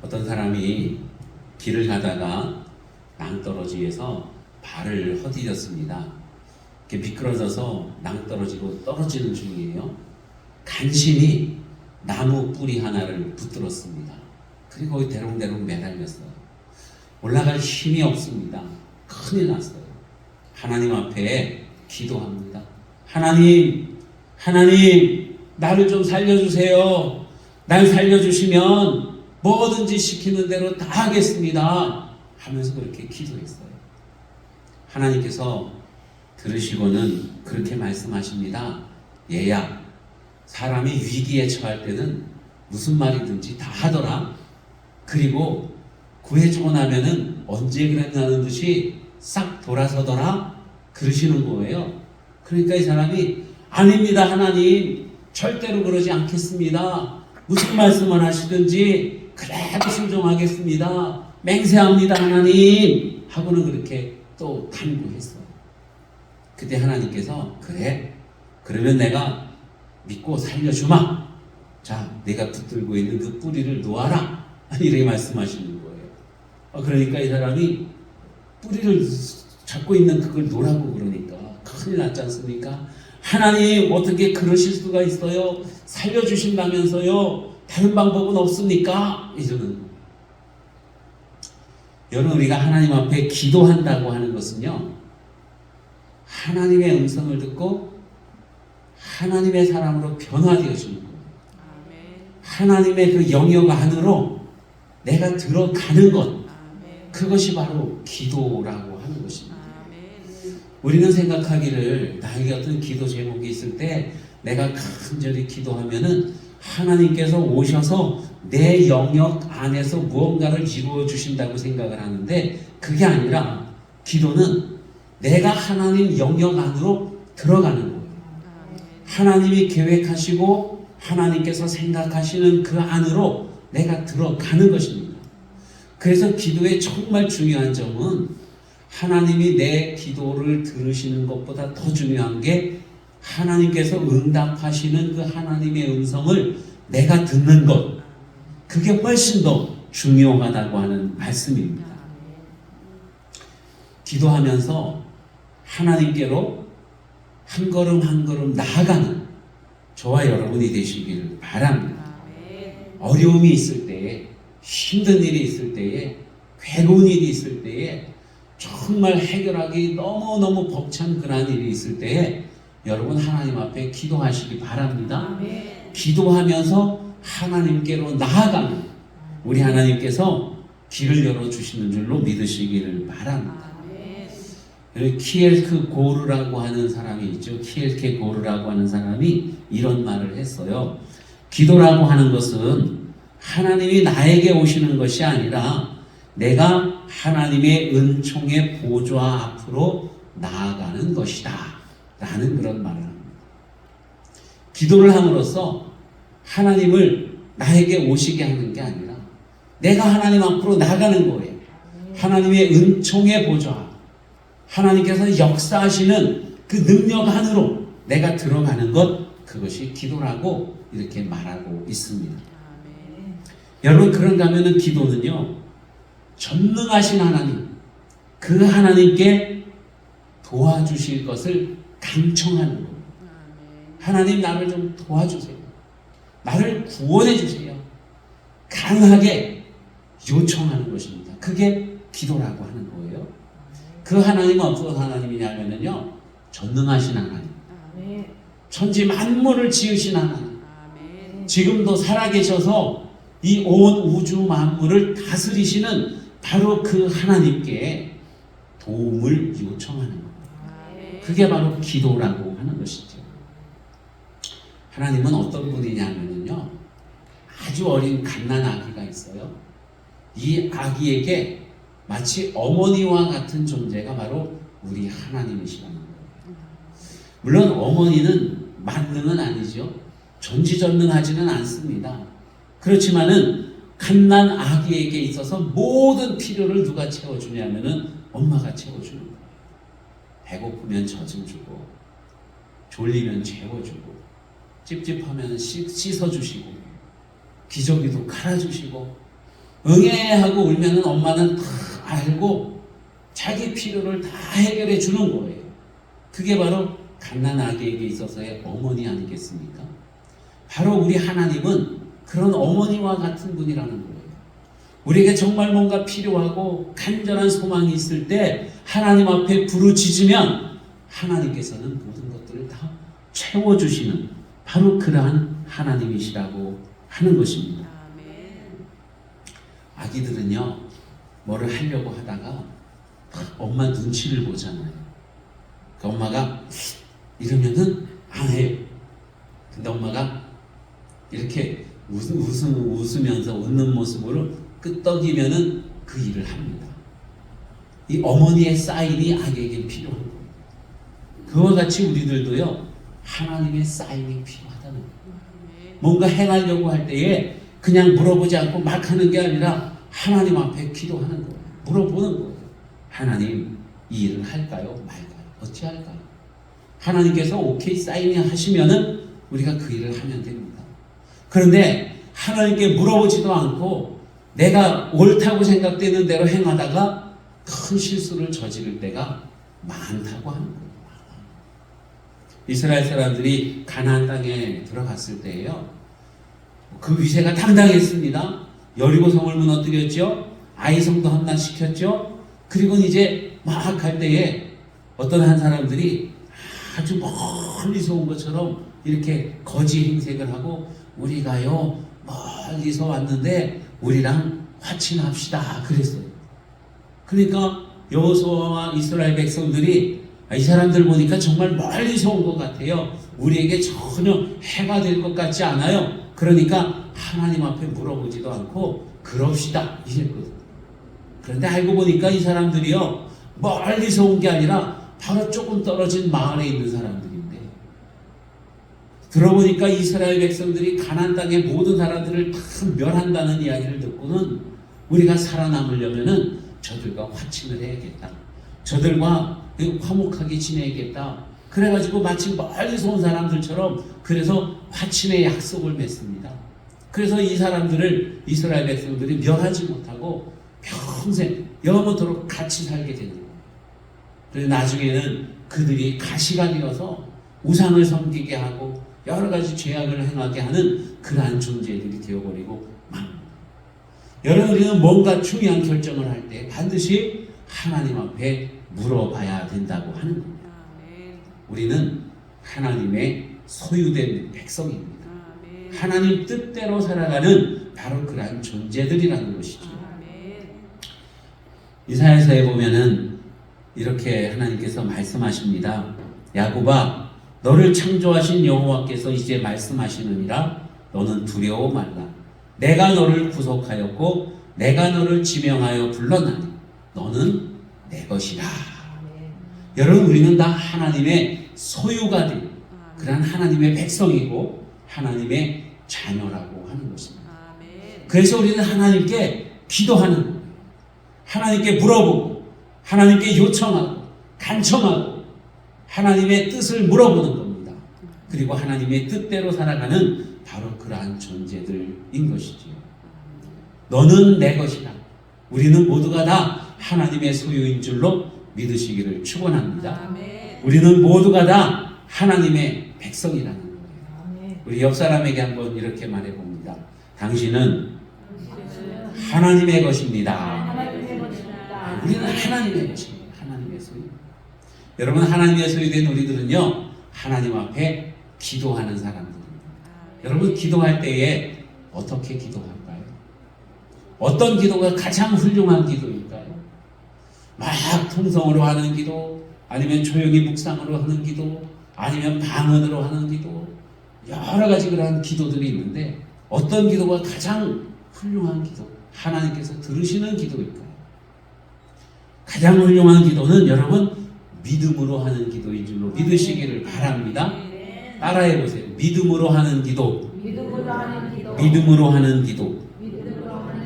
어떤 사람이 길을 가다가 낭떠러지에서 발을 헛디뎠습니다. 이렇게 미끄러져서 낭떠러지로 떨어지는 중이에요. 간신히 나무 뿌리 하나를 붙들었습니다. 그리고 거기 대롱대롱 매달렸어요. 올라갈 힘이 없습니다. 큰일 났어요. 하나님 앞에 기도합니다. 하나님, 나를 좀 살려주세요. 날 살려주시면 뭐든지 시키는 대로 다 하겠습니다. 하면서 그렇게 기도했어요. 하나님께서 들으시고는 그렇게 말씀하십니다. 얘야, 사람이 위기에 처할 때는 무슨 말이든지 다 하더라. 그리고 구해주고 나면은 언제 그랬냐는 듯이 싹 돌아서더라. 그러시는 거예요. 그러니까 이 사람이 아닙니다, 하나님. 절대로 그러지 않겠습니다. 무슨 말씀을 하시든지 그래도 순종하겠습니다. 맹세합니다, 하나님. 하고는 그렇게 또 간구했어요. 그때 하나님께서 그래, 그러면 내가 믿고 살려주마. 자, 내가 붙들고 있는 그 뿌리를 놓아라. 이렇게 말씀하시는 거예요. 그러니까 이 사람이 뿌리를 잡고 있는 그걸 놓으라고 그러니까 큰일 났지 않습니까? 하나님, 어떻게 그러실 수가 있어요? 살려주신다면서요? 다른 방법은 없습니까? 이러는 거예요. 여러분, 우리가 하나님 앞에 기도한다고 하는 것은요, 하나님의 음성을 듣고 하나님의 사람으로 변화되어지는 거예요. 하나님의 그 영역 안으로 내가 들어가는 것, 그것이 바로 기도라고 하는 것입니다. 우리는 생각하기를 나에게 어떤 기도 제목이 있을 때 내가 간절히 기도하면은 하나님께서 오셔서 내 영역 안에서 무언가를 이루어 주신다고 생각을 하는데, 그게 아니라 기도는 내가 하나님 영역 안으로 들어가는 거예요. 하나님이 계획하시고 하나님께서 생각하시는 그 안으로 내가 들어가는 것입니다. 그래서 기도의 정말 중요한 점은 하나님이 내 기도를 들으시는 것보다 더 중요한 게 하나님께서 응답하시는 그 하나님의 음성을 내가 듣는 것, 그게 훨씬 더 중요하다고 하는 말씀입니다. 기도하면서 하나님께로 한 걸음 한 걸음 나아가는 저와 여러분이 되시기를 바랍니다. 어려움이 있을 때에, 힘든 일이 있을 때에, 괴로운 일이 있을 때에, 정말 해결하기 너무너무 벅찬 그러한 일이 있을 때에 여러분 하나님 앞에 기도하시기 바랍니다. 기도하면서 하나님께로 나아가는 우리 하나님께서 길을 열어주시는 줄로 믿으시기를 바랍니다. 키엘크고르라고 하는 사람이 있죠. 키엘케고르라고 하는 사람이 이런 말을 했어요. 기도라고 하는 것은 하나님이 나에게 오시는 것이 아니라 내가 하나님의 은총의 보좌 앞으로 나아가는 것이다 라는 그런 말을 합니다. 기도를 함으로써 하나님을 나에게 오시게 하는 게 아니라 내가 하나님 앞으로 나가는 거예요. 하나님의 은총의 보좌, 하나님께서 역사하시는 그 능력 안으로 내가 들어가는 것, 그것이 기도라고 이렇게 말하고 있습니다. 여러분, 그런가 하면은 기도는요, 전능하신 하나님, 그 하나님께 도와주실 것을 강청하는 거예요. 하나님, 나를 좀 도와주세요. 나를 구원해 주세요. 강하게 요청하는 것입니다. 그게 기도라고 하는 거예요. 그 하나님은 어떤 하나님이냐면요, 전능하신 하나님, 천지 만물을 지으신 하나님, 지금도 살아계셔서 이 온 우주 만물을 다스리시는 바로 그 하나님께 도움을 요청하는 겁니다. 그게 바로 기도라고 하는 것이죠. 하나님은 어떤 분이냐면요, 아주 어린 갓난아기가 있어요. 이 아기에게 마치 어머니와 같은 존재가 바로 우리 하나님이시라는 거예요. 물론 어머니는 만능은 아니죠. 전지전능하지는 않습니다. 그렇지만은 갓난 아기에게 있어서 모든 필요를 누가 채워주냐면은 엄마가 채워주는 거예요. 배고프면 젖을 주고, 졸리면 재워주고, 찝찝하면 씻어주시고, 기저귀도 갈아주시고, 응애 하고 울면은 엄마는 다 알고 자기 필요를 다 해결해 주는 거예요. 그게 바로 갓난아기에게 있어서의 어머니 아니겠습니까? 바로 우리 하나님은 그런 어머니와 같은 분이라는 거예요. 우리에게 정말 뭔가 필요하고 간절한 소망이 있을 때 하나님 앞에 부르짖으면 하나님께서는 모든 것들을 다 채워주시는 바로 그러한 하나님이시라고 하는 것입니다. 아기들은요, 뭐를 하려고 하다가 엄마 눈치를 보잖아요. 그 엄마가 이러면은 안 해요. 근데 엄마가 이렇게 웃으면서 웃는 모습으로 끄떡이면은 그 일을 합니다. 이 어머니의 사인이 아기에게 필요한 거예요. 그와 같이 우리들도요, 하나님의 사인이 필요하다는 거예요. 뭔가 행하려고 할 때에 그냥 물어보지 않고 막 하는 게 아니라 하나님 앞에 기도하는 거예요. 물어보는 거예요. 하나님, 이 일을 할까요? 말까요? 어찌할까요? 하나님께서 오케이 사인이 하시면은 우리가 그 일을 하면 됩니다. 그런데 하나님께 물어보지도 않고 내가 옳다고 생각되는 대로 행하다가 큰 실수를 저지를 때가 많다고 하는 거예요. 이스라엘 사람들이 가나안 땅에 들어갔을 때예요. 그 위세가 당당했습니다. 여리고성을 무너뜨렸죠. 아이성도 함락시켰죠. 그리고 이제 막 갈 때에 어떤 한 사람들이 아주 멀리서 온 것처럼 이렇게 거지 행색을 하고 우리가요 멀리서 왔는데 우리랑 화친합시다 그랬어요. 그러니까 여호수아와 이스라엘 백성들이 이 사람들 보니까 정말 멀리서 온 것 같아요. 우리에게 전혀 해가 될 것 같지 않아요. 그러니까 하나님 앞에 물어보지도 않고 그럽시다 이랬거든요. 그런데 알고 보니까 이 사람들이요 멀리서 온 게 아니라 바로 조금 떨어진 마을에 있는 사람들인데, 들어보니까 이스라엘 백성들이 가나안 땅의 모든 사람들을 다 멸한다는 이야기를 듣고는 우리가 살아남으려면은 저들과 화친을 해야겠다. 저들과 화목하게 지내야겠다. 그래가지고 마치 멀리서 온 사람들처럼 그래서 화친의 약속을 맺습니다. 그래서 이 사람들을 이스라엘 백성들이 멸하지 못하고 평생 영원토록 같이 살게 되는 거예요. 그래서 나중에는 그들이 가시가 되어서 우상을 섬기게 하고 여러 가지 죄악을 행하게 하는 그러한 존재들이 되어버리고 맙니다. 여러분, 우리는 뭔가 중요한 결정을 할 때 반드시 하나님 앞에 물어봐야 된다고 하는 겁니다. 우리는 하나님의 소유된 백성입니다. 하나님 뜻대로 살아가는 바로 그러한 존재들이라는 것이죠. 이사야서에 보면은 이렇게 하나님께서 말씀하십니다. 야곱아, 너를 창조하신 여호와께서 이제 말씀하시느니라. 너는 두려워 말라. 내가 너를 구속하였고 내가 너를 지명하여 불렀나니 너는 내 것이라. 여러분, 우리는 다 하나님의 소유가 된 그런 하나님의 백성이고 하나님의 자녀라고 하는 것입니다. 그래서 우리는 하나님께 기도하는 거예요. 하나님께 물어보고 하나님께 요청하고 간청하고 하나님의 뜻을 물어보는 겁니다. 그리고 하나님의 뜻대로 살아가는 바로 그러한 존재들인 것이지요. 너는 내 것이다. 우리는 모두가 다 하나님의 소유인 줄로 믿으시기를 축원합니다. 우리는 모두가 다 하나님의 백성이라는 거예요. 우리 옆 사람에게 한번 이렇게 말해봅니다. 당신은 하나님의 것입니다. 우리는 하나님의 것입니다. 하나님의 소유. 여러분, 하나님의 소유된 우리들은요 하나님 앞에 기도하는 사람들입니다. 여러분, 기도할 때에 어떻게 기도할까요? 어떤 기도가 가장 훌륭한 기도일까요? 막 통성으로 하는 기도, 아니면 조용히 묵상으로 하는 기도, 아니면 방언으로 하는 기도, 여러 가지 그러한 기도들이 있는데 어떤 기도가 가장 훌륭한 기도, 하나님께서 들으시는 기도일까요? 가장 훌륭한 기도는 여러분 믿음으로 하는 기도인 줄로 믿으시기를 바랍니다. 따라해 보세요. 믿음으로 하는 기도. 믿음으로 하는 기도.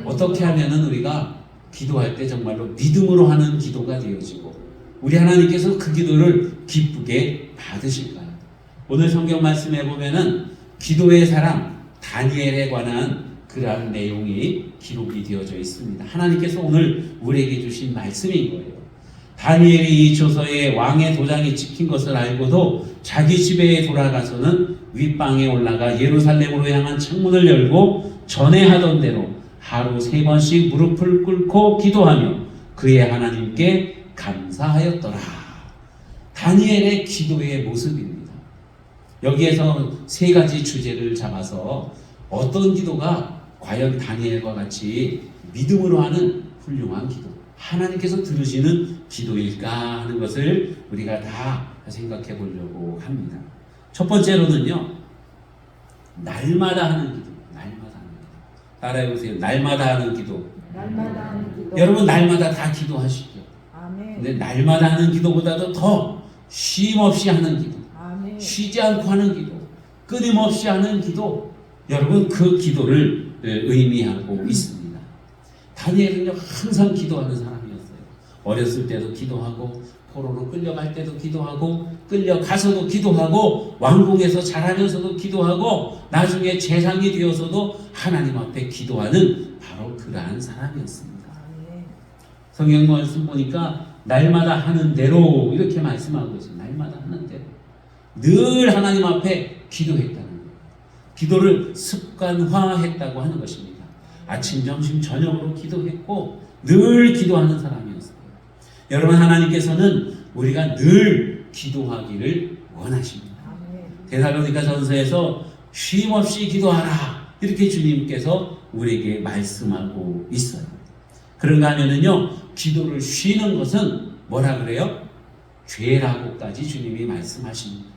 어떻게 하면은 우리가 기도할 때 정말로 믿음으로 하는 기도가 되어지고 우리 하나님께서 그 기도를 기쁘게 받으실까요? 오늘 성경 말씀에 보면은 기도의 사람 다니엘에 관한 그러한 내용이 기록이 되어져 있습니다. 하나님께서 오늘 우리에게 주신 말씀인 거예요. 다니엘이 이 조서에 왕의 도장이 찍힌 것을 알고도 자기 집에 돌아가서는 윗방에 올라가 예루살렘으로 향한 창문을 열고 전에 하던 대로 하루 3번씩 무릎을 꿇고 기도하며 그의 하나님께 감사하였더라. 다니엘의 기도의 모습입니다. 여기에서 3가지 주제를 잡아서 어떤 기도가 과연 다니엘과 같이 믿음으로 하는 훌륭한 기도, 하나님께서 들으시는 기도일까 하는 것을 우리가 다 생각해 보려고 합니다. 첫 번째로는요, 날마다 하는 기도. 날마다 하는 기도. 따라해 보세요. 날마다 하는 기도. 날마다 하는 기도. 여러분 날마다 다 기도하시죠. 아멘. 근데 날마다 하는 기도보다도 더 쉼 없이 하는 기도. 아멘. 쉬지 않고 하는 기도. 끊임없이 하는 기도. 여러분 그 기도를 의미하고 있습니다. 다니엘은요 항상 기도하는 사람이었어요. 어렸을 때도 기도하고 포로로 끌려갈 때도 기도하고 끌려가서도 기도하고 왕궁에서 자라면서도 기도하고 나중에 재상이 되어서도 하나님 앞에 기도하는 바로 그러한 사람이었습니다. 성경 말씀 보니까 날마다 하는 대로 이렇게 말씀하고 있어요. 날마다 하는 대로 늘 하나님 앞에 기도했다는 거예요. 기도를 습관화했다고 하는 것입니다. 아침, 점심, 저녁으로 기도했고 늘 기도하는 사람이었어요. 여러분 하나님께서는 우리가 늘 기도하기를 원하십니다. 데살로니가 전서에서 쉼 없이 기도하라 이렇게 주님께서 우리에게 말씀하고 있어요. 그런가 하면은요 기도를 쉬는 것은 뭐라 그래요? 죄라고까지 주님이 말씀하십니다.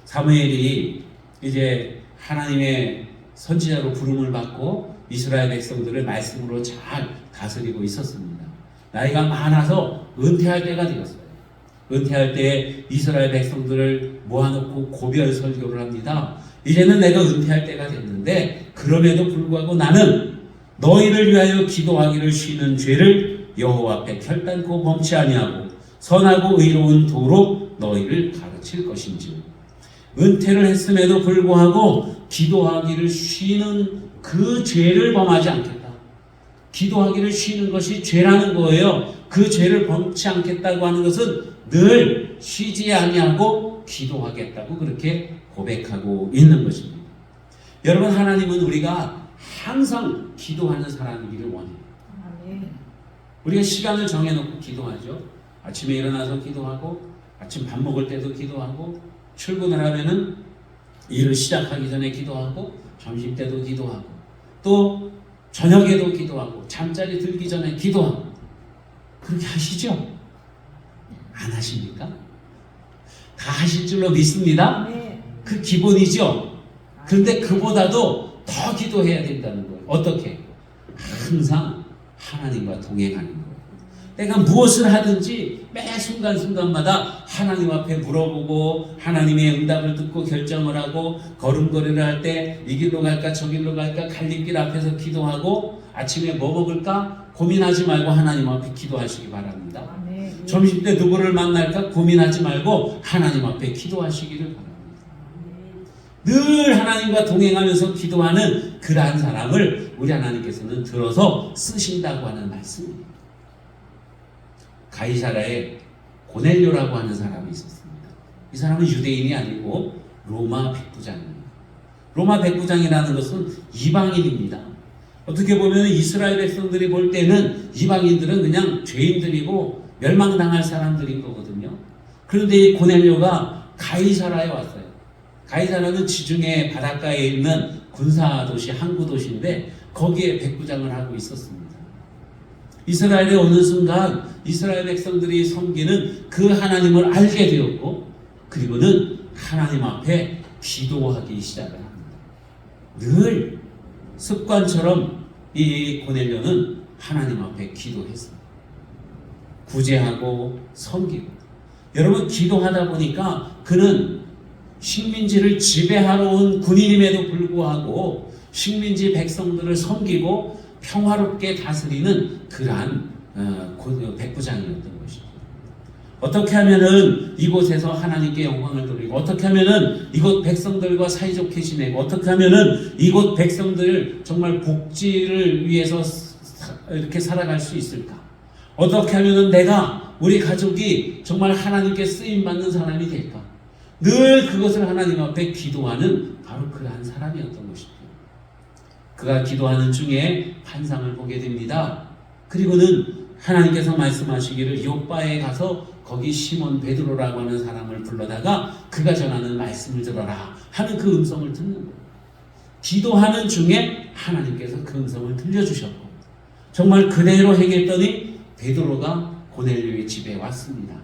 사무엘이 이제 하나님의 선지자로 부름을 받고 이스라엘 백성들을 말씀으로 잘 다스리고 있었습니다. 나이가 많아서 은퇴할 때가 되었어요. 은퇴할 때 이스라엘 백성들을 모아놓고 고별 설교를 합니다. 이제는 내가 은퇴할 때가 됐는데 그럼에도 불구하고 나는 너희를 위하여 기도하기를 쉬는 죄를 여호와 앞에 결단코 범치 아니하고 선하고 의로운 도로 너희를 가르칠 것인지 은퇴를 했음에도 불구하고 기도하기를 쉬는 그 죄를 범하지 않겠다. 기도하기를 쉬는 것이 죄라는 거예요. 그 죄를 범치 않겠다고 하는 것은 늘 쉬지 아니하고 기도하겠다고 그렇게 고백하고 있는 것입니다. 여러분 하나님은 우리가 항상 기도하는 사람이기를 원해요. 우리가 시간을 정해놓고 기도하죠. 아침에 일어나서 기도하고 아침 밥 먹을 때도 기도하고 출근을 하면은 일을 시작하기 전에 기도하고 점심 때도 기도하고 또 저녁에도 기도하고 잠자리 들기 전에 기도하고 그렇게 하시죠? 안 하십니까? 다 하실 줄로 믿습니다. 그 기본이죠. 그런데 그보다도 더 기도해야 된다는 거예요. 어떻게? 항상 하나님과 동행하는 거예요. 내가 무엇을 하든지 매 순간순간마다 하나님 앞에 물어보고 하나님의 응답을 듣고 결정을 하고 걸음걸이를 할 때 이 길로 갈까 저 길로 갈까 갈림길 앞에서 기도하고 아침에 뭐 먹을까 고민하지 말고 하나님 앞에 기도하시기 바랍니다. 점심 때 누구를 만날까 고민하지 말고 하나님 앞에 기도하시기를 바랍니다. 늘 하나님과 동행하면서 기도하는 그러한 사람을 우리 하나님께서는 들어서 쓰신다고 하는 말씀입니다. 가이사라에 고넬료라고 하는 사람이 있었습니다. 이 사람은 유대인이 아니고 로마 백부장입니다. 로마 백부장이라는 것은 이방인입니다. 어떻게 보면 이스라엘 백성들이 볼 때는 이방인들은 그냥 죄인들이고 멸망당할 사람들인 거거든요. 그런데 이 고넬료가 가이사라에 왔어요. 가이사라는 지중해 바닷가에 있는 군사도시, 항구도시인데 거기에 백부장을 하고 있었습니다. 이스라엘에 오는 순간 이스라엘 백성들이 섬기는 그 하나님을 알게 되었고 그리고는 하나님 앞에 기도하기 시작을 합니다. 늘 습관처럼 이 고넬료는 하나님 앞에 기도했습니다. 구제하고 섬기고 여러분 기도하다 보니까 그는 식민지를 지배하러 온 군인임에도 불구하고 식민지 백성들을 섬기고 평화롭게 다스리는 그러한 백부장이었던 것입니다. 어떻게 하면은 이곳에서 하나님께 영광을 돌리고, 어떻게 하면은 이곳 백성들과 사이좋게 지내고, 어떻게 하면은 이곳 백성들 정말 복지를 위해서 이렇게 살아갈 수 있을까? 어떻게 하면은 내가, 우리 가족이 정말 하나님께 쓰임받는 사람이 될까? 늘 그것을 하나님 앞에 기도하는 바로 그러한 사람이었던 것이죠. 그가 기도하는 중에 환상을 보게 됩니다. 그리고는 하나님께서 말씀하시기를 요바에 가서 거기 시몬 베드로라고 하는 사람을 불러다가 그가 전하는 말씀을 들어라 하는 그 음성을 듣는 거예요. 기도하는 중에 하나님께서 그 음성을 들려주셨고, 정말 그대로 행했더니 베드로가 고넬료의 집에 왔습니다.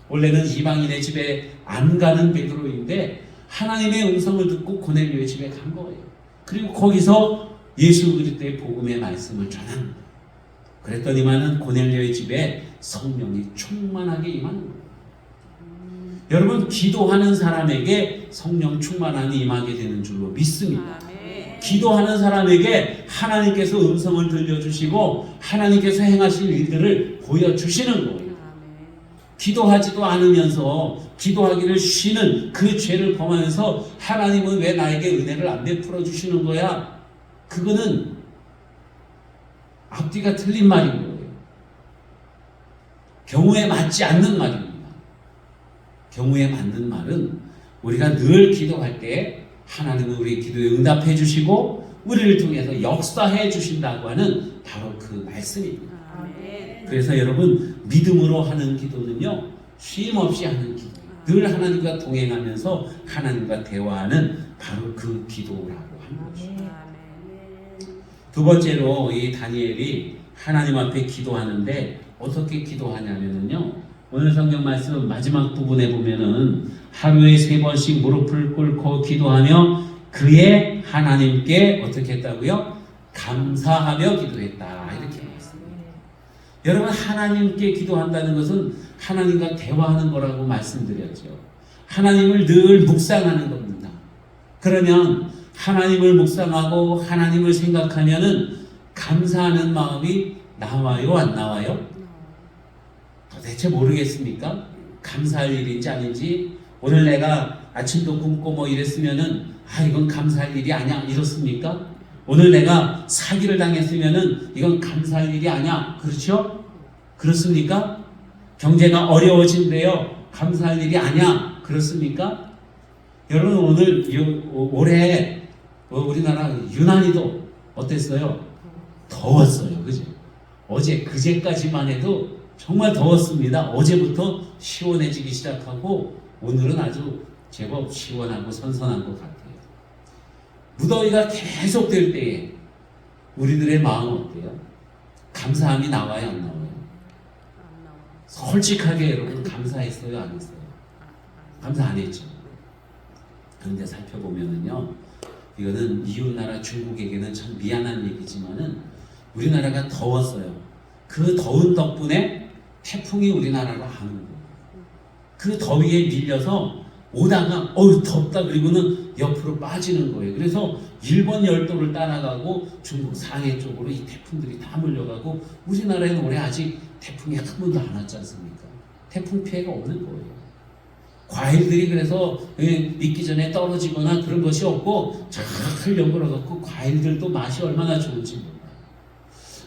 원래는 이방인의 집에 안 가는 베드로인데 하나님의 음성을 듣고 고넬료의 집에 간 거예요. 그리고 거기서 예수 그리스도의 복음의 말씀을 전합니다. 그랬더니만은 고넬료의 집에 성령이 충만하게 임하는 거예요. 여러분, 기도하는 사람에게 성령 충만함이 임하게 되는 줄로 믿습니다. 기도하는 사람에게 하나님께서 음성을 들려주시고 하나님께서 행하실 일들을 보여주시는 거예요. 기도하지도 않으면서 기도하기를 쉬는 그 죄를 범하면서 하나님은 왜 나에게 은혜를 안 베풀어 주시는 거야? 그거는 앞뒤가 틀린 말인 거예요. 경우에 맞지 않는 말입니다. 경우에 맞는 말은 우리가 늘 기도할 때 하나님은 우리 기도에 응답해 주시고 우리를 통해서 역사해 주신다고 하는 바로 그 말씀입니다. 그래서 여러분, 믿음으로 하는 기도는요, 쉼 없이 하는 기도, 늘 하나님과 동행하면서 하나님과 대화하는 바로 그 기도라고 하는 것입니다. 두 번째로 이 다니엘이 하나님 앞에 기도하는데 어떻게 기도하냐면요, 오늘 성경 말씀 마지막 부분에 보면은 하루에 3번씩 무릎을 꿇고 기도하며 그의 하나님께 어떻게 했다고요? 감사하며 기도했다, 이렇게 말씀합니다. 여러분, 하나님께 기도한다는 것은 하나님과 대화하는 거라고 말씀드렸죠. 하나님을 늘 묵상하는 겁니다. 그러면 하나님을 묵상하고 하나님을 생각하면은 감사하는 마음이 나와요, 안 나와요? 도대체 모르겠습니까? 감사할 일인지 아닌지. 오늘 내가 아침도 굶고 뭐 이랬으면은 이건 감사할 일이 아니야, 이렇습니까? 오늘 내가 사기를 당했으면은 이건 감사할 일이 아니야, 그렇죠? 그렇습니까? 경제가 어려워진대요, 감사할 일이 아니야, 그렇습니까? 여러분, 올해 우리나라 유난히도 어땠어요? 더웠어요, 그죠? 어제 그제까지만 해도 정말 더웠습니다. 어제부터 시원해지기 시작하고 오늘은 아주 제법 시원하고 선선한 것 같아요. 무더위가 계속될 때에 우리들의 마음 어때요? 감사함이 나와요, 안 나와요? 솔직하게 여러분, 감사했어요, 안 했어요? 감사 안 했죠. 그런데 살펴보면은요, 이거는 이웃나라 중국에게는 참 미안한 얘기지만은 우리나라가 더웠어요. 그 더운 덕분에 태풍이 우리나라로 안 오고, 그 더위에 밀려서 오다가 덥다 그리고는 옆으로 빠지는 거예요. 그래서 일본 열도를 따라가고 중국 상해 쪽으로 이 태풍들이 다 몰려가고 우리나라에는 올해 아직 태풍이 한 번도 안 왔지 않습니까? 태풍 피해가 없는 거예요. 과일들이 그래서 익기 전에 떨어지거나 그런 것이 없고 잘 연결해갖고 과일들도 맛이 얼마나 좋은지 몰라요.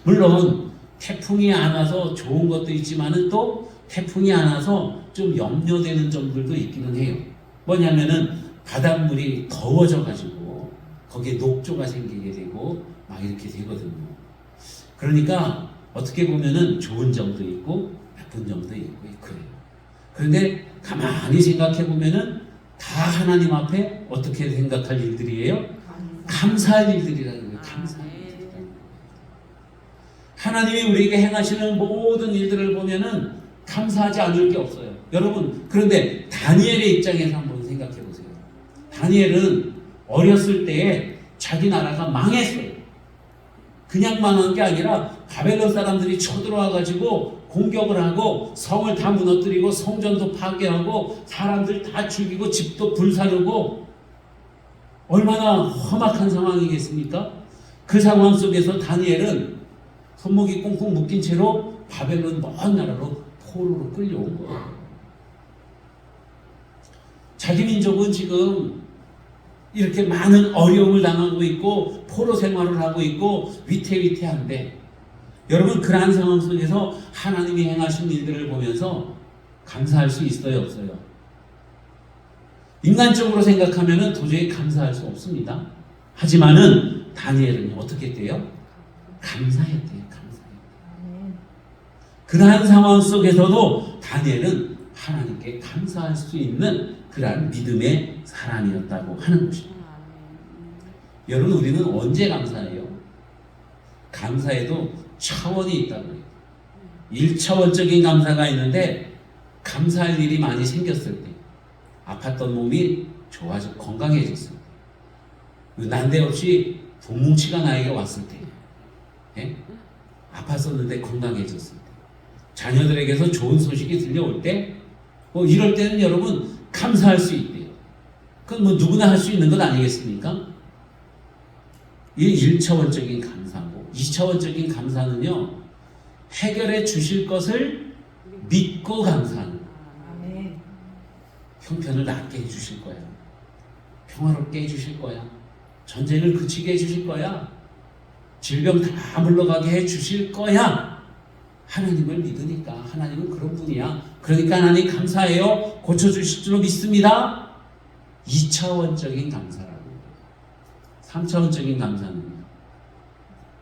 물론 태풍이 안 와서 좋은 것도 있지만은 또 태풍이 안 와서 좀 염려되는 점들도 있기는 해요. 뭐냐면은 바닷물이 더워져 가지고 거기에 녹조가 생기게 되고 막 이렇게 되거든요. 그러니까 어떻게 보면은 좋은 점도 있고 나쁜 점도 있고 그래요. 그런데 가만히 생각해 보면은 다 하나님 앞에 어떻게 생각할 일들이에요? 감사할 일들이라는 거예요. 감사할 일들이라는 거예요. 하나님이 우리에게 행하시는 모든 일들을 보면은 감사하지 않을 게 없어요. 여러분, 그런데 다니엘의 입장에서 한번 생각해 보세요. 다니엘은 어렸을 때에 자기 나라가 망했어요. 그냥 망한 게 아니라 바벨론 사람들이 쳐들어와 가지고 공격을 하고 성을 다 무너뜨리고 성전도 파괴하고 사람들 다 죽이고 집도 불사르고 얼마나 험악한 상황이겠습니까? 그 상황 속에서 다니엘은 손목이 꽁꽁 묶인 채로 바벨론 먼 나라로 포로로 끌려온 거예요. 자기 민족은 지금 이렇게 많은 어려움을 당하고 있고 포로 생활을 하고 있고 위태위태한데, 여러분 그러한 상황 속에서 하나님이 행하신 일들을 보면서 감사할 수 있어요, 없어요? 인간적으로 생각하면 도저히 감사할 수 없습니다. 하지만은 다니엘은 어떻게 했대요? 감사했대요. 감사했대요. 그러한 상황 속에서도 다니엘은 하나님께 감사할 수 있는 그러한 믿음의 사람이었다고 하는 것입니다. 여러분, 우리는 언제 감사해요? 감사에도 차원이 있다고 해요. 1차원적인 감사가 있는데, 감사할 일이 많이 생겼을 때, 아팠던 몸이 좋아져 건강해졌을 때, 난데없이 돈뭉치가 나에게 왔을 때, 예? 아팠었는데 건강해졌을 때, 자녀들에게서 좋은 소식이 들려올 때, 이럴 때는 여러분 감사할 수 있대요. 그건 누구나 할 수 있는 것 아니겠습니까? 이게 1차원적인 감사고, 2차원적인 감사는요, 해결해 주실 것을 믿고 감사하는 거예요. 형편을 낫게 해주실 거야. 평화롭게 해주실 거야. 전쟁을 그치게 해주실 거야. 질병 다 물러가게 해주실 거야. 하나님을 믿으니까. 하나님은 그런 분이야. 그러니까 하나님 감사해요. 고쳐주실 줄로 믿습니다. 2차원적인 감사라고. 3차원적인 감사는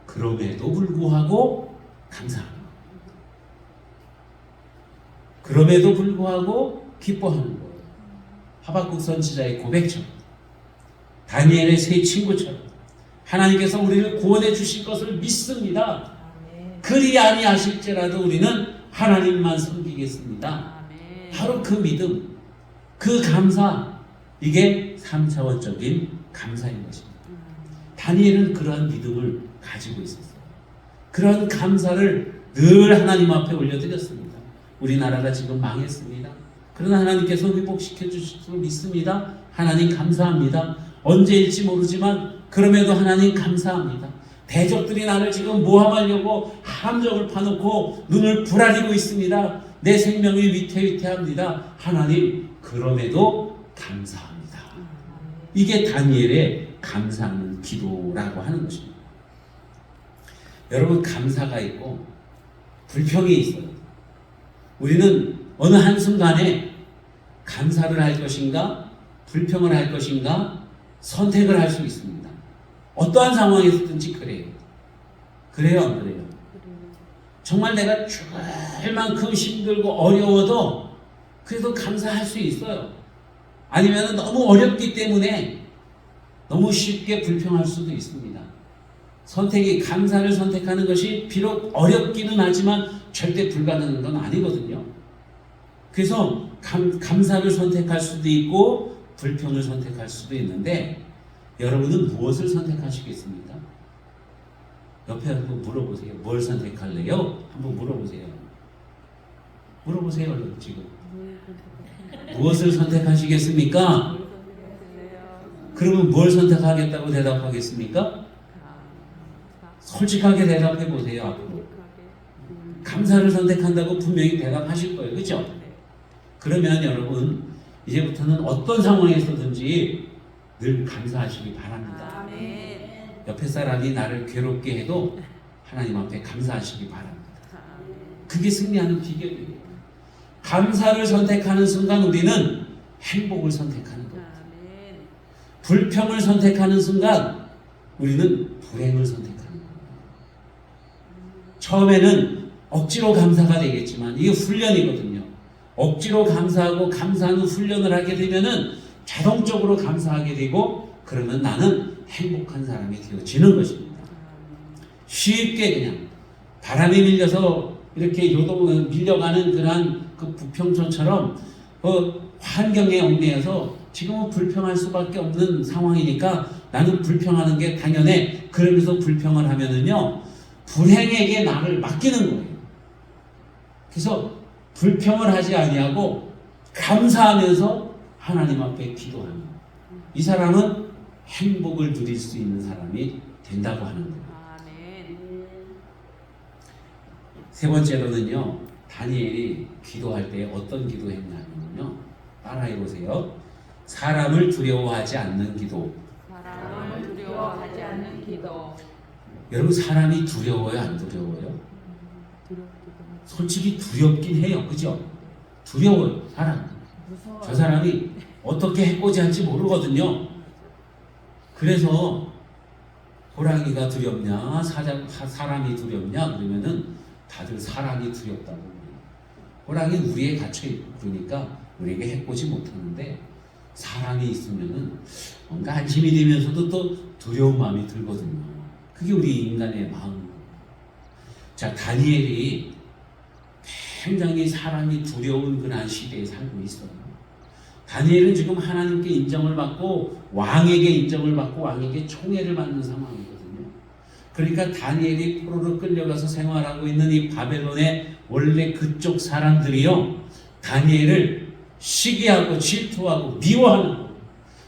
그럼에도 불구하고 감사하는 거예요. 그럼에도 불구하고 기뻐하는 거예요. 하박국 선지자의 고백처럼, 다니엘의 세 친구처럼 하나님께서 우리를 구원해 주실 것을 믿습니다. 그리 아니하실지라도 우리는 하나님만 섬기겠습니다. 바로 그 믿음, 그 감사, 이게 3차원적인 감사인 것입니다. 다니엘은 그러한 믿음을 가지고 있었어요. 그런 감사를 늘 하나님 앞에 올려드렸습니다. 우리나라가 지금 망했습니다. 그러나 하나님께서 회복시켜 주실 줄 믿습니다. 하나님 감사합니다. 언제일지 모르지만 그럼에도 하나님 감사합니다. 대적들이 나를 지금 모함하려고 함정을 파놓고 눈을 부라리고 있습니다. 내 생명이 위태위태합니다. 하나님 그럼에도 감사합니다. 이게 다니엘의 감사하는 기도라고 하는 것입니다. 여러분, 감사가 있고 불평이 있어요. 우리는 어느 한순간에 감사를 할 것인가 불평을 할 것인가 선택을 할 수 있습니다. 어떠한 상황에서든지 그래요. 그래요, 안 그래요? 정말 내가 죽을 만큼 힘들고 어려워도 그래도 감사할 수 있어요. 아니면 너무 어렵기 때문에 너무 쉽게 불평할 수도 있습니다. 선택이, 감사를 선택하는 것이 비록 어렵기는 하지만 절대 불가능한 건 아니거든요. 그래서 감사를 선택할 수도 있고 불평을 선택할 수도 있는데, 여러분은 무엇을 선택하시겠습니까? 옆에 한번 물어보세요. 뭘 선택할래요? 한번 물어보세요. 물어보세요, 얼른 지금. 무엇을 선택하시겠습니까? 그러면 뭘 선택하겠다고 대답하겠습니까? 솔직하게 대답해 보세요. 앞으로. 감사를 선택한다고 분명히 대답하실 거예요. 그렇죠? 그러면 여러분, 이제부터는 어떤 상황에서든지 늘 감사하시기 바랍니다. 옆에 사람이 나를 괴롭게 해도 하나님 앞에 감사하시기 바랍니다. 그게 승리하는 비결이에요. 감사를 선택하는 순간 우리는 행복을 선택하는 겁니다. 불평을 선택하는 순간 우리는 불행을 선택하는 겁니다. 처음에는 억지로 감사가 되겠지만 이게 훈련이거든요. 억지로 감사하고 감사하는 훈련을 하게 되면은 자동적으로 감사하게 되고, 그러면 나는 행복한 사람이 되어지는 것입니다. 쉽게 그냥 바람에 밀려서 이렇게 밀려가는 그러한 그 부평천처럼 환경에 얽매여서 지금은 불평할 수밖에 없는 상황이니까 나는 불평하는 게 당연해. 그러면서 불평을 하면은요, 불행에게 나를 맡기는 거예요. 그래서 불평을 하지 아니하고 감사하면서 하나님 앞에 기도합니다. 이 사람은 행복을 누릴 수 있는 사람이 된다고 하는 거예요. 세 번째로는요, 다니엘이 기도할 때 어떤 기도했냐면요, 따라해 보세요. 사람을 두려워하지 않는 기도. 사람을 두려워하지 않는 기도. 여러분, 사람이 두려워요, 안 두려워요? 솔직히 두렵긴 해요, 그죠? 두려워요, 사람. 저 사람이 어떻게 해코지 할지 모르거든요. 그래서 호랑이가 두렵냐, 사람이 두렵냐 그러면은 다들 사람이 두렵다고 해요. 호랑이는 우리에 갇혀있고 그러니까 우리에게 해코지 못하는데, 사람이 있으면은 뭔가 안심이 되면서도 또 두려운 마음이 들거든요. 그게 우리 인간의 마음입니다. 자, 다니엘이 굉장히 사람이 두려운 그런 시대에 살고 있어요. 다니엘은 지금 하나님께 인정을 받고 왕에게 인정을 받고 왕에게 총애를 받는 상황이거든요. 그러니까 다니엘이 포로로 끌려가서 생활하고 있는 이 바벨론의 원래 그쪽 사람들이요, 다니엘을 시기하고 질투하고 미워하는 거예요.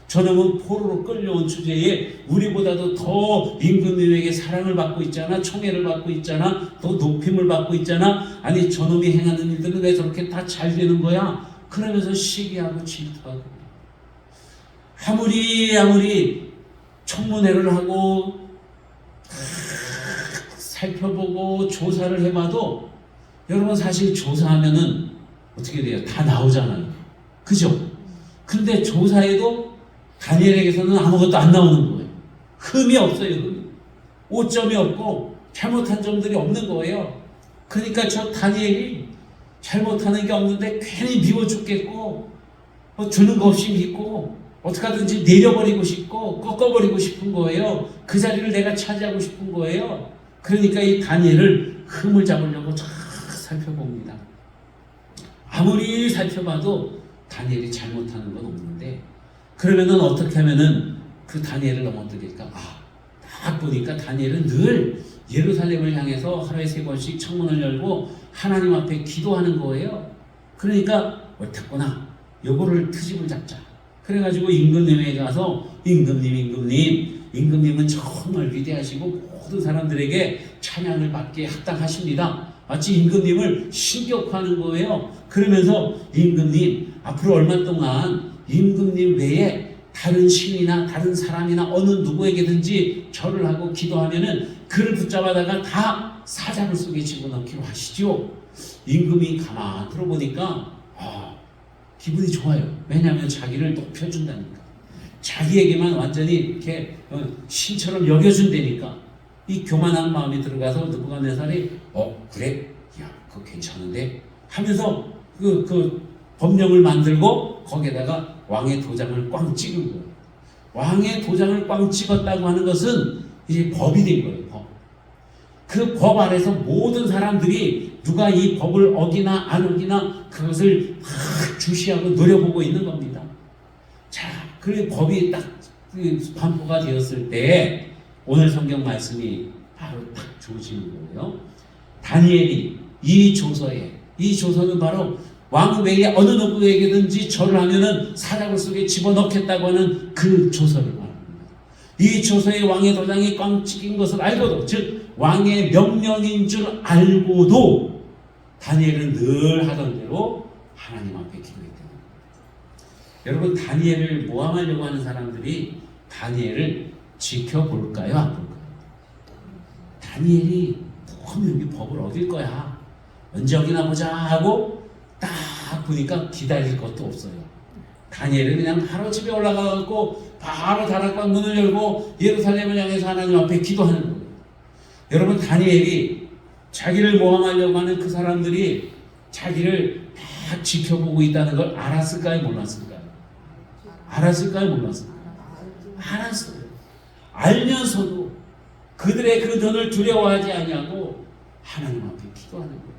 저놈은 포로로 끌려온 주제에 우리보다도 더 임금님에게 사랑을 받고 있잖아, 총애를 받고 있잖아, 더 높임을 받고 있잖아. 아니, 저놈이 행하는 일들은 왜 저렇게 다 잘 되는 거야? 그러면서 시기하고 질투하고, 아무리 청문회를 하고 살펴보고 조사를 해봐도, 여러분 사실 조사하면은 어떻게 돼요? 다 나오잖아요, 그죠? 근데 조사해도 다니엘에게서는 아무것도 안 나오는 거예요. 흠이 없어요. 흠이. 오점이 없고 잘못한 점들이 없는 거예요. 그러니까 저 다니엘이 잘못하는 게 없는데 괜히 미워 죽겠고, 주는 거 없이 믿고 어떻게 하든지 내려버리고 싶고 꺾어버리고 싶은 거예요. 그 자리를 내가 차지하고 싶은 거예요. 그러니까 이 다니엘을 흠을 잡으려고 쫙 살펴봅니다. 아무리 살펴봐도 다니엘이 잘못하는 건 없는데, 그러면은 어떻게 하면은 그 다니엘을 넘어뜨릴까? 딱 보니까 다니엘은 늘 예루살렘을 향해서 하루에 3번씩 창문을 열고 하나님 앞에 기도하는 거예요. 그러니까 옳았구나, 요거를 트집을 잡자. 그래가지고 임금님에게 가서 임금님은 정말 위대하시고 모든 사람들에게 찬양을 받기에 합당하십니다. 마치 임금님을 신격화하는 거예요. 그러면서 임금님, 앞으로 얼마 동안 임금님 외에 다른 신이나 다른 사람이나 어느 누구에게든지 절을 하고 기도하면은 그를 붙잡아다가 다 사자굴 속에 집어넣기로 하시죠. 임금이 가만 들어보니까 기분이 좋아요. 왜냐하면 자기를 높여준다니까. 자기에게만 완전히 이렇게 신처럼 여겨준다니까. 이 교만한 마음이 들어가서 느부갓네살이 그래? 야, 그거 괜찮은데? 하면서 그 법령을 만들고 거기에다가 왕의 도장을 꽝 찍은 거예요. 왕의 도장을 꽝 찍었다고 하는 것은 이제 법이 된 거예요. 법. 그 법 아래서 모든 사람들이 누가 이 법을 어기나 안 어기나 그것을 막 주시하고 노려보고 있는 겁니다. 자, 그리고 법이 딱 반포가 되었을 때 오늘 성경 말씀이 바로 딱 주어지는 거예요. 다니엘이 이 조서는 바로 왕 외에 어느 누구에게든지 절을 하면은 사자굴 속에 집어넣겠다고 하는 그 조서를 말합니다. 이 조서에 왕의 도장이 꽝 찍힌 것을 알고도, 즉 왕의 명령인 줄 알고도 다니엘은 늘 하던 대로 하나님 앞에 기도했던 겁니다. 여러분, 다니엘을 모함하려고 하는 사람들이 다니엘을 지켜볼까요, 안 볼까요? 다니엘이 분명히 법을 어길 거야, 언제 어기나 보자 하고 딱 보니까 기다릴 것도 없어요. 다니엘은 그냥 바로 집에 올라가고 바로 다락방 문을 열고 예루살렘을 향해서 하나님 앞에 기도하는 거예요. 여러분, 다니엘이 자기를 모함하려고 하는 그 사람들이 자기를 딱 지켜보고 있다는 걸 알았을까요, 몰랐을까요? 알았을까요, 몰랐을까요? 알았어요. 알면서도 그들의 그 눈을 두려워하지 아니하고 하나님 앞에 기도하는 거예요.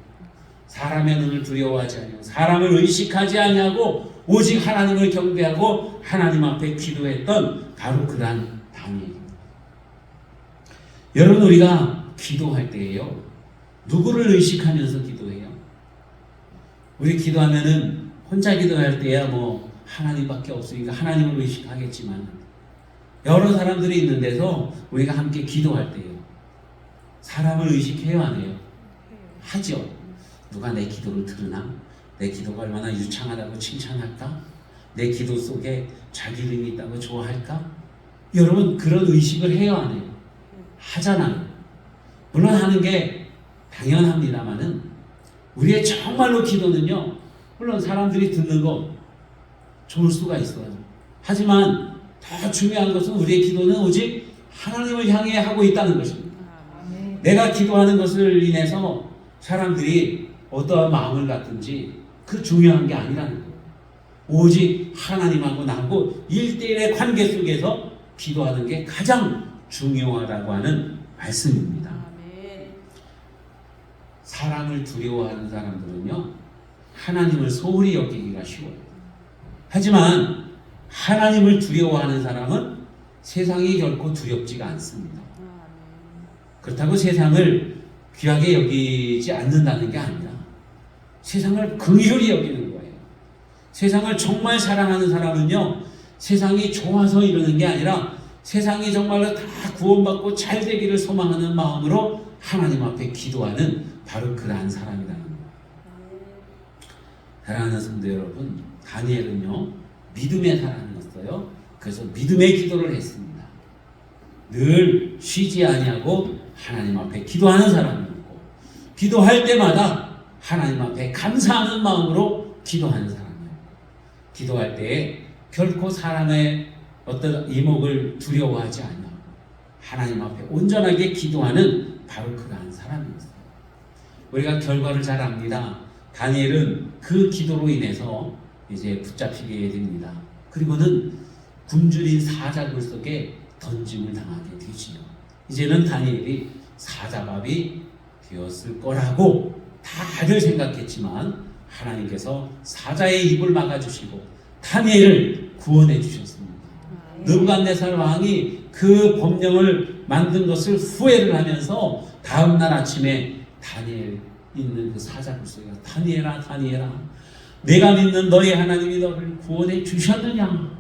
사람의 눈을 두려워하지 아니하고 사람을 의식하지 아니하고 오직 하나님을 경배하고 하나님 앞에 기도했던 바로 그러한 다니엘입니다. 여러분, 우리가 기도할 때에요, 누구를 의식하면서 기도해요? 우리 기도하면은 혼자 기도할 때야 뭐 하나님밖에 없으니까 하나님을 의식하겠지만, 여러 사람들이 있는 데서 우리가 함께 기도할 때요, 사람을 의식해요, 안 해요? 하죠. 누가 내 기도를 들으나? 내 기도가 얼마나 유창하다고 칭찬할까? 내 기도 속에 자기 이름이 있다고 좋아할까? 여러분 그런 의식을 해요 안 해요? 하잖아요. 물론 하는 게 당연합니다만은 우리의 정말로 기도는요, 물론 사람들이 듣는 거 좋을 수가 있어요. 하지만 더 중요한 것은 우리의 기도는 오직 하나님을 향해 하고 있다는 것입니다. 내가 기도하는 것을 인해서 사람들이 어떠한 마음을 갖든지 그 중요한 게 아니라는 거예요. 오직 하나님하고 나하고 1대1의 관계 속에서 기도하는 게 가장 중요하다고 하는 말씀입니다. 사람을 두려워하는 사람들은요, 하나님을 소홀히 여기기가 쉬워요. 하지만 하나님을 두려워하는 사람은 세상이 결코 두렵지가 않습니다. 그렇다고 세상을 귀하게 여기지 않는다는 게 아니라 세상을 긍휼히 여기는 거예요. 세상을 정말 사랑하는 사람은요, 세상이 좋아서 이러는 게 아니라 세상이 정말로 다 구원받고 잘 되기를 소망하는 마음으로 하나님 앞에 기도하는 바로 그러한 사람이라는 거예요. 사랑하는 성도 여러분, 다니엘은요 믿음의 사람이었어요. 그래서 믿음의 기도를 했습니다. 늘 쉬지 아니하고 하나님 앞에 기도하는 사람이었고, 기도할 때마다 하나님 앞에 감사하는 마음으로 기도하는 사람이었고, 기도할 때에 결코 사람의 어떤 이목을 두려워하지 않아 하나님 앞에 온전하게 기도하는 바로 그러한 사람이었어요. 우리가 결과를 잘 압니다. 다니엘은 그 기도로 인해서 이제 붙잡히게 됩니다. 그리고는 굶주린 사자굴 속에 던짐을 당하게 되지요. 이제는 다니엘이 사자밥이 되었을 거라고 다들 생각했지만 하나님께서 사자의 입을 막아주시고 다니엘을 구원해 주셨습니다. 느부갓네살 왕이 그 법령을 만든 것을 후회를 하면서 다음날 아침에 다니엘 있는 그 사자굴 속에 다니엘아 다니엘아, 내가 믿는 너희 하나님이 너를 구원해 주셨느냐?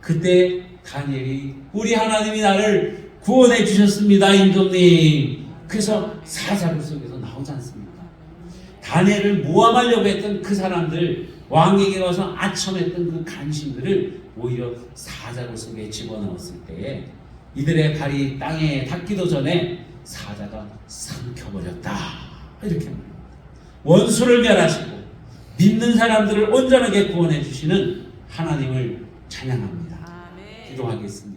그때 다니엘이 우리 하나님이 나를 구원해 주셨습니다 임금님. 그래서 사자굴 속에서 나오지 않습니까? 다니엘을 모함하려고 했던 그 사람들, 왕에게 와서 아첨했던 그 간신들을 오히려 사자굴 속에 집어넣었을 때에 이들의 발이 땅에 닿기도 전에 사자가 삼켜버렸다, 이렇게 합니다. 원수를 멸하시고 믿는 사람들을 온전하게 구원해 주시는 하나님을 찬양합니다. 기도하겠습니다.